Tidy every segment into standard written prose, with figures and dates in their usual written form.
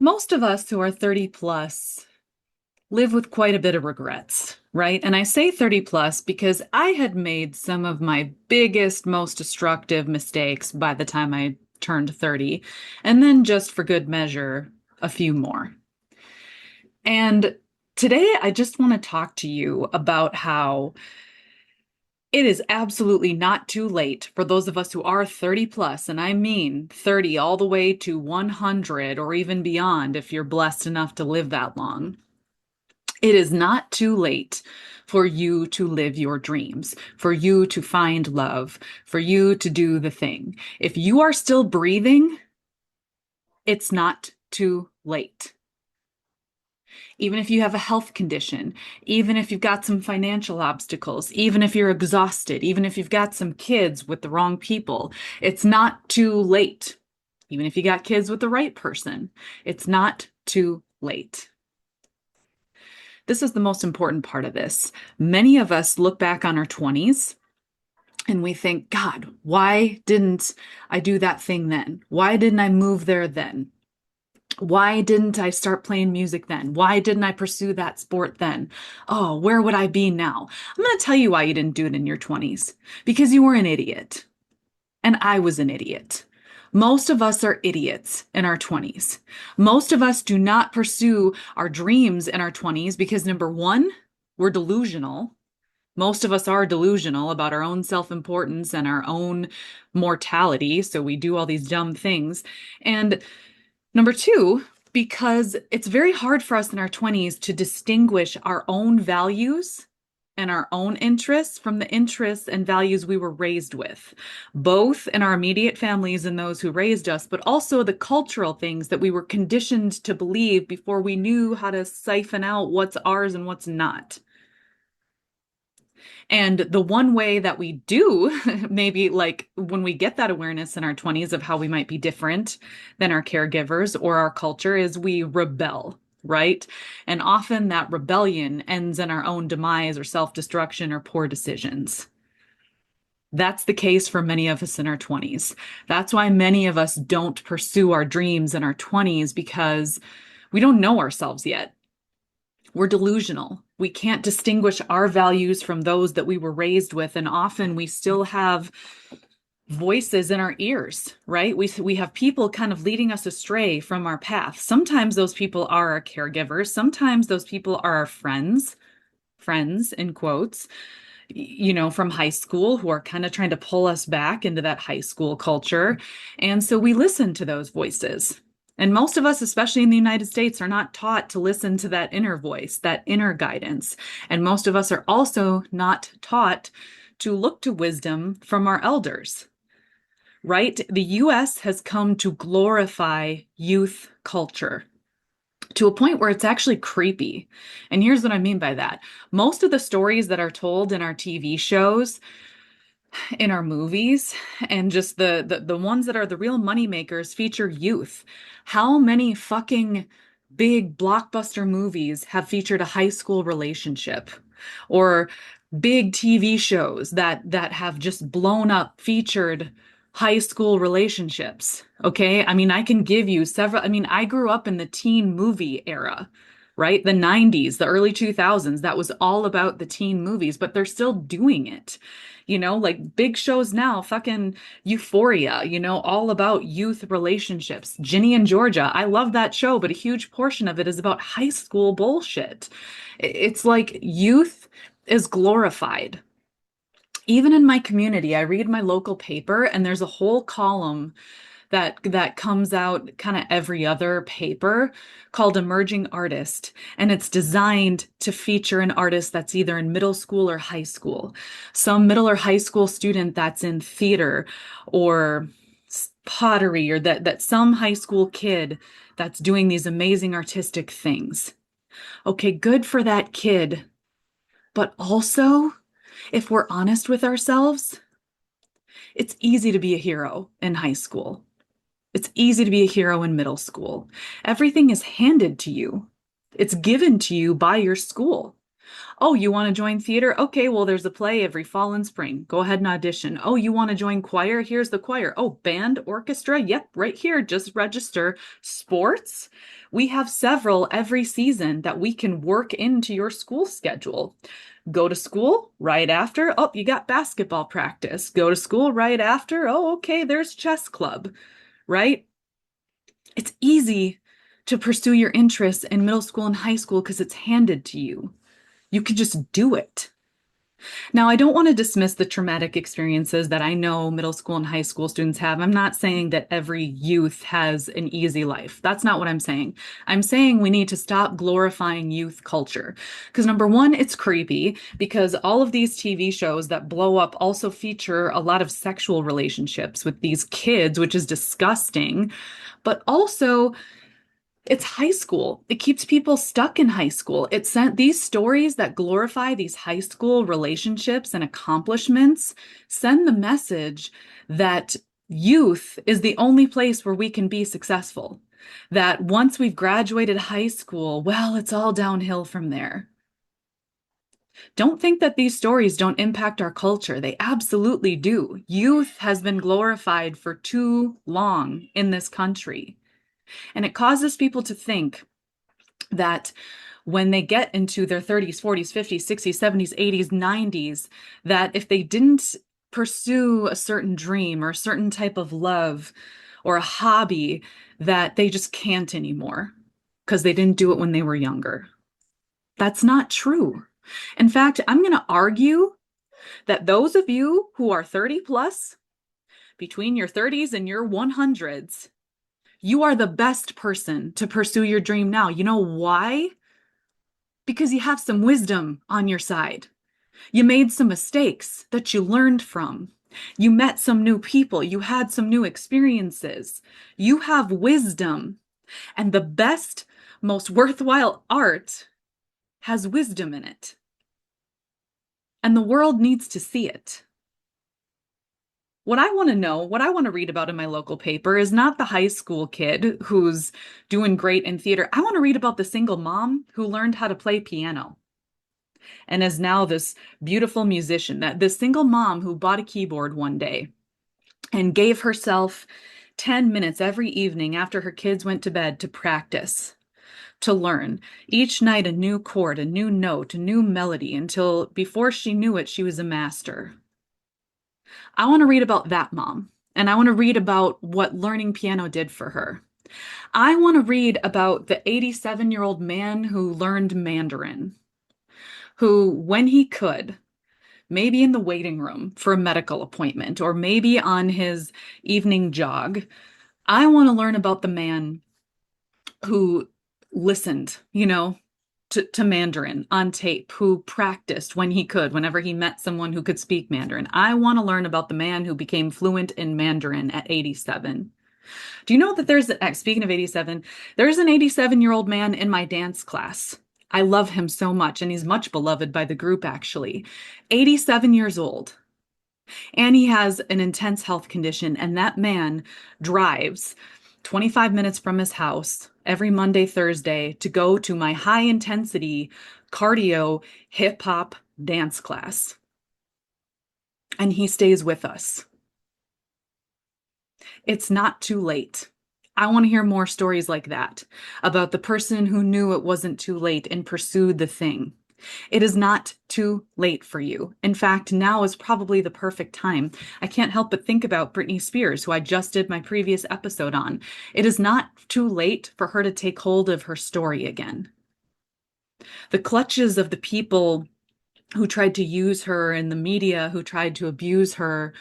Most of us who are 30 plus live with quite a bit of regrets, right? And I say 30 plus because I had made some of my biggest, most destructive mistakes by the time I turned 30, and then just for good measure, a few more. And today I just want to talk to you about how it is absolutely not too late for those of us who are 30 plus, and I mean 30 all the way to 100 or even beyond if you're blessed enough to live that long. It is not too late for you to live your dreams, for you to find love, for you to do the thing. If you are still breathing, it's not too late. Even if you have a health condition, even if you've got some financial obstacles, even if you're exhausted, even if you've got some kids with the wrong people, it's not too late. Even if you got kids with the right person, it's not too late. This is the most important part of this. Many of us look back on our 20s and we think, God, why didn't I do that thing then? Why didn't I move there then? Why didn't I start playing music then? Why didn't I pursue that sport then? Oh, where would I be now? I'm going to tell you why you didn't do it in your 20s. Because you were an idiot. And I was an idiot. Most of us are idiots in our 20s. Most of us do not pursue our dreams in our 20s because number one, we're delusional. Most of us are delusional about our own self-importance and our own mortality. So we do all these dumb things. And number two, because it's very hard for us in our 20s to distinguish our own values and our own interests from the interests and values we were raised with, both in our immediate families and those who raised us, but also the cultural things that we were conditioned to believe before we knew how to siphon out what's ours and what's not. And the one way that we do, maybe like when we get that awareness in our 20s of how we might be different than our caregivers or our culture, is we rebel, right? And often that rebellion ends in our own demise or self-destruction or poor decisions. That's the case for many of us in our 20s. That's why many of us don't pursue our dreams in our 20s because we don't know ourselves yet. We're delusional. We can't distinguish our values from those that we were raised with. And often we still have voices in our ears, right? We have people kind of leading us astray from our path. Sometimes those people are our caregivers. Sometimes those people are our friends in quotes, from high school who are kind of trying to pull us back into that high school culture. And so we listen to those voices. And most of us, especially in the United States, are not taught to listen to that inner voice, that inner guidance. And most of us are also not taught to look to wisdom from our elders, right? The US has come to glorify youth culture to a point where it's actually creepy. And here's what I mean by that. Most of the stories that are told in our TV shows, in our movies, and just the ones that are the real money makers feature youth. How many fucking big blockbuster movies have featured a high school relationship? Or big TV shows that have just blown up featured high school relationships. Okay? I mean, I can give you several. I mean, I grew up in the teen movie era, right? The 90s, the early 2000s, that was all about the teen movies, but they're still doing it. Like big shows now, fucking Euphoria, all about youth relationships. Ginny and Georgia, I love that show, but a huge portion of it is about high school bullshit. It's like youth is glorified. Even in my community, I read my local paper and there's a whole column that comes out kind of every other paper called Emerging Artist. And it's designed to feature an artist that's either in middle school or high school. Some middle or high school student that's in theater or pottery, or that some high school kid that's doing these amazing artistic things. Okay, good for that kid. But also, if we're honest with ourselves, it's easy to be a hero in high school. It's easy to be a hero in middle school. Everything is handed to you. It's given to you by your school. Oh, you want to join theater? Okay, well, there's a play every fall and spring. Go ahead and audition. Oh, you want to join choir? Here's the choir. Oh, band, orchestra? Yep, right here. Just register. Sports? We have several every season that we can work into your school schedule. Go to school right after. Oh, you got basketball practice. Go to school right after. Oh, okay, there's chess club, right? It's easy to pursue your interests in middle school and high school because it's handed to you. You can just do it. Now, I don't want to dismiss the traumatic experiences that I know middle school and high school students have. I'm not saying that every youth has an easy life. That's not what I'm saying. I'm saying we need to stop glorifying youth culture. Because number one, it's creepy because all of these TV shows that blow up also feature a lot of sexual relationships with these kids, which is disgusting. But also, it's high school. It keeps people stuck in high school. It sent these stories that glorify these high school relationships and accomplishments send the message that youth is the only place where we can be successful. That once we've graduated high school, well, it's all downhill from there. Don't think that these stories don't impact our culture. They absolutely do. Youth has been glorified for too long in this country. And it causes people to think that when they get into their 30s, 40s, 50s, 60s, 70s, 80s, 90s, that if they didn't pursue a certain dream or a certain type of love or a hobby, that they just can't anymore because they didn't do it when they were younger. That's not true. In fact, I'm going to argue that those of you who are 30 plus, between your 30s and your 100s, you are the best person to pursue your dream now. You know why? Because you have some wisdom on your side. You made some mistakes that you learned from. You met some new people. You had some new experiences. You have wisdom. And the best, most worthwhile art has wisdom in it. And the world needs to see it. What I want to know, what I want to read about in my local paper is not the high school kid who's doing great in theater. I want to read about the single mom who learned how to play piano and is now this beautiful musician. That this single mom who bought a keyboard one day and gave herself 10 minutes every evening after her kids went to bed to practice, to learn. Each night a new chord, a new note, a new melody until before she knew it, she was a master. I want to read about that mom, and I want to read about what learning piano did for her. I want to read about the 87-year-old man who learned Mandarin, who, when he could, maybe in the waiting room for a medical appointment or maybe on his evening jog, I want to learn about the man who listened, to Mandarin on tape, who practiced when he could, whenever he met someone who could speak Mandarin. I want to learn about the man who became fluent in Mandarin at 87. Do you know that speaking of 87, there's an 87-year-old man in my dance class. I love him so much, and he's much beloved by the group, actually. 87 years old. And he has an intense health condition, and that man drives 25 minutes from his house every Monday, Thursday to go to my high intensity cardio hip hop dance class. And he stays with us. It's not too late. I want to hear more stories like that about the person who knew it wasn't too late and pursued the thing. It is not too late for you. In fact, now is probably the perfect time. I can't help but think about Britney Spears, who I just did my previous episode on. It is not too late for her to take hold of her story again. The clutches of the people who tried to use her and the media who tried to abuse her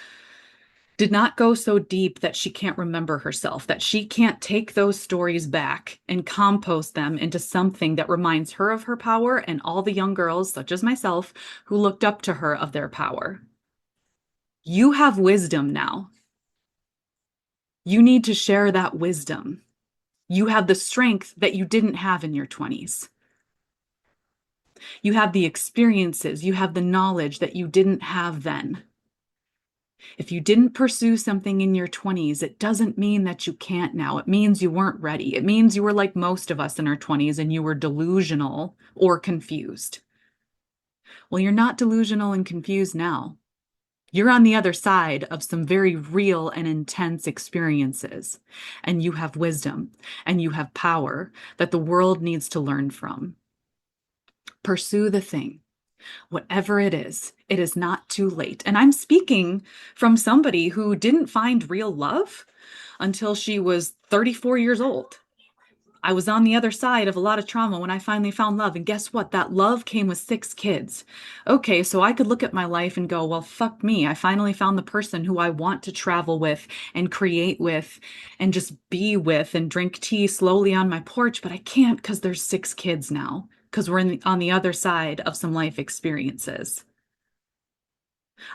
did not go so deep that she can't remember herself, that she can't take those stories back and compost them into something that reminds her of her power and all the young girls, such as myself, who looked up to her of their power. You have wisdom now. You need to share that wisdom. You have the strength that you didn't have in your 20s. You have the experiences, you have the knowledge that you didn't have then. If you didn't pursue something in your 20s, it doesn't mean that you can't now. It means you weren't ready. It means you were like most of us in our 20s and you were delusional or confused. Well, you're not delusional and confused now. You're on the other side of some very real and intense experiences, and you have wisdom and you have power that the world needs to learn from. Pursue the thing, whatever it is not too late. And I'm speaking from somebody who didn't find real love until she was 34 years old. I was on the other side of a lot of trauma when I finally found love. And guess what? That love came with 6 kids. Okay, so I could look at my life and go, well, fuck me. I finally found the person who I want to travel with and create with and just be with and drink tea slowly on my porch. But I can't because there's 6 kids now because on the other side of some life experiences.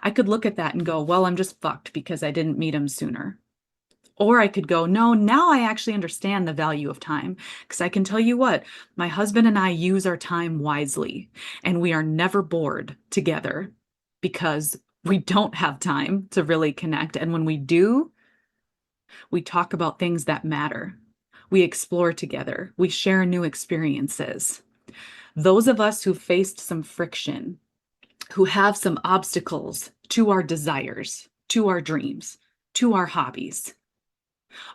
I could look at that and go, well, I'm just fucked because I didn't meet him sooner. Or I could go, no, now I actually understand the value of time. Because I can tell you what, my husband and I use our time wisely, and we are never bored together because we don't have time to really connect. And when we do, we talk about things that matter. We explore together. We share new experiences. Those of us who faced some friction, who have some obstacles to our desires, to our dreams, to our hobbies,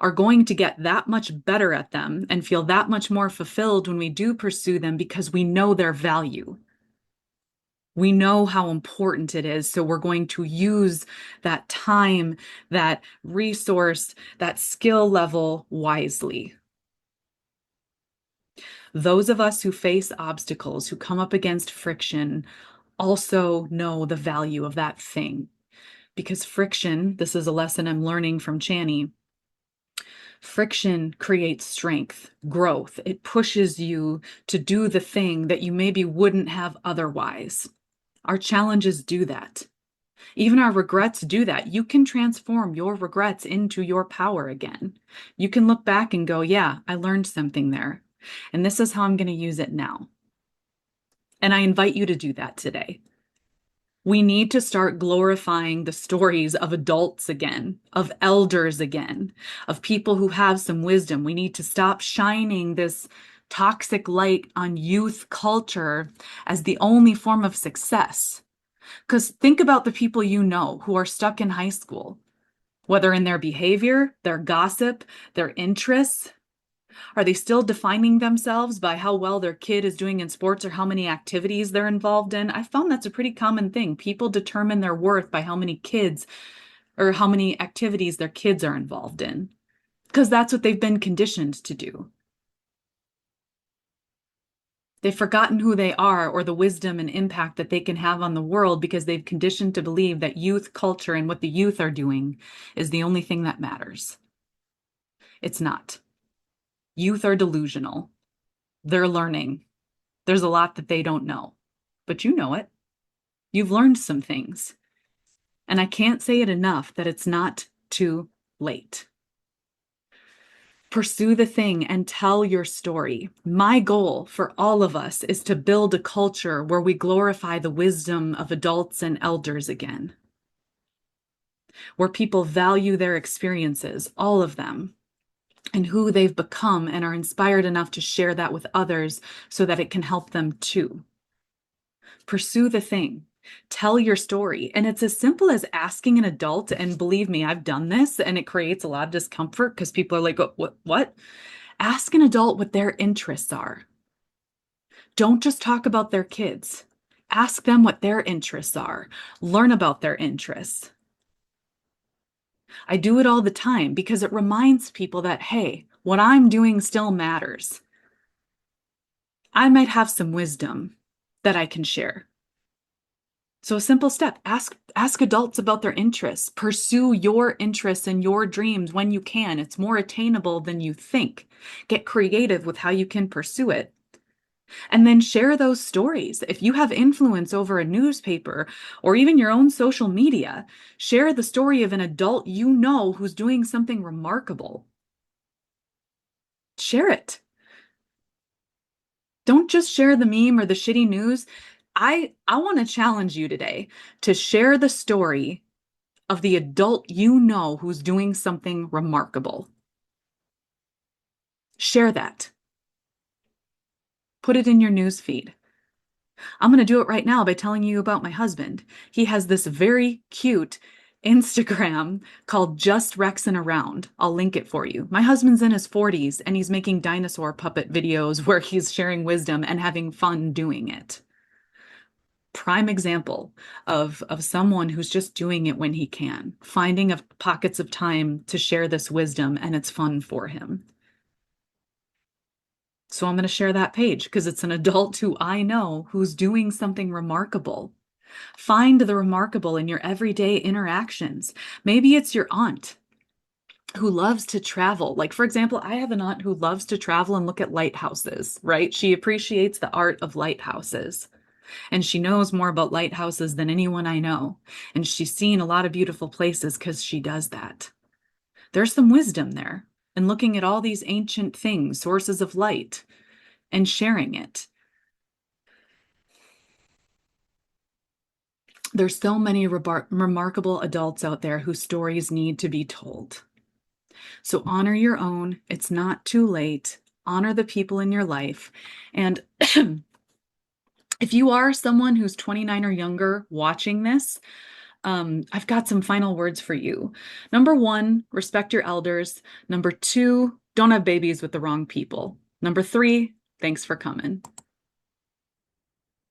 are going to get that much better at them and feel that much more fulfilled when we do pursue them because we know their value. We know how important it is. So we're going to use that time, that resource, that skill level wisely. Those of us who face obstacles, who come up against friction, also know the value of that thing. Because friction, this is a lesson I'm learning from Chani, friction creates strength, growth. It pushes you to do the thing that you maybe wouldn't have otherwise. Our challenges do that. Even our regrets do that. You can transform your regrets into your power again. You can look back and go, yeah, I learned something there. And this is how I'm going to use it now. And I invite you to do that today. We need to start glorifying the stories of adults again, of elders again, of people who have some wisdom. We need to stop shining this toxic light on youth culture as the only form of success. Because think about the people you know who are stuck in high school, whether in their behavior, their gossip, their interests. Are they still defining themselves by how well their kid is doing in sports or how many activities they're involved in? I found that's a pretty common thing. People determine their worth by how many kids or how many activities their kids are involved in, because that's what they've been conditioned to do. They've forgotten who they are or the wisdom and impact that they can have on the world because they've conditioned to believe that youth culture and what the youth are doing is the only thing that matters. It's not. Youth are delusional. They're learning. There's a lot that they don't know, but you know it. You've learned some things. And I can't say it enough that it's not too late. Pursue the thing and tell your story. My goal for all of us is to build a culture where we glorify the wisdom of adults and elders again, where people value their experiences, all of them, and who they've become and are inspired enough to share that with others so that it can help them too. Pursue the thing. Tell your story. And it's as simple as asking an adult. And believe me, I've done this and it creates a lot of discomfort because people are like, what? Ask an adult what their interests are. Don't just talk about their kids. Ask them what their interests are. Learn about their interests. I do it all the time because it reminds people that, hey, what I'm doing still matters. I might have some wisdom that I can share. So a simple step, ask adults about their interests. Pursue your interests and your dreams when you can. It's more attainable than you think. Get creative with how you can pursue it. And then share those stories. If you have influence over a newspaper or even your own social media, share the story of an adult you know who's doing something remarkable. Share it. Don't just share the meme or the shitty news. I want to challenge you today to share the story of the adult you know who's doing something remarkable. Share that. Put it in your news feed. I'm going to do it right now by telling you about my husband. He has this very cute Instagram called Just Rexin' Around. I'll link it for you. My husband's in his 40s and he's making dinosaur puppet videos where he's sharing wisdom and having fun doing it. Prime example of someone who's just doing it when he can, finding pockets of time to share this wisdom and it's fun for him. So I'm going to share that page because it's an adult who I know who's doing something remarkable. Find the remarkable in your everyday interactions. Maybe it's your aunt who loves to travel. Like, for example, I have an aunt who loves to travel and look at lighthouses, right? She appreciates the art of lighthouses. And she knows more about lighthouses than anyone I know. And she's seen a lot of beautiful places because she does that. There's some wisdom there in looking at all these ancient things, sources of light, and sharing it. There's so many remarkable adults out there whose stories need to be told. So honor your own. It's not too late. Honor the people in your life. And if you are someone who's 29 or younger watching this, I've got some final words for you. Number one, respect your elders. Number two, don't have babies with the wrong people. Number three, thanks for coming.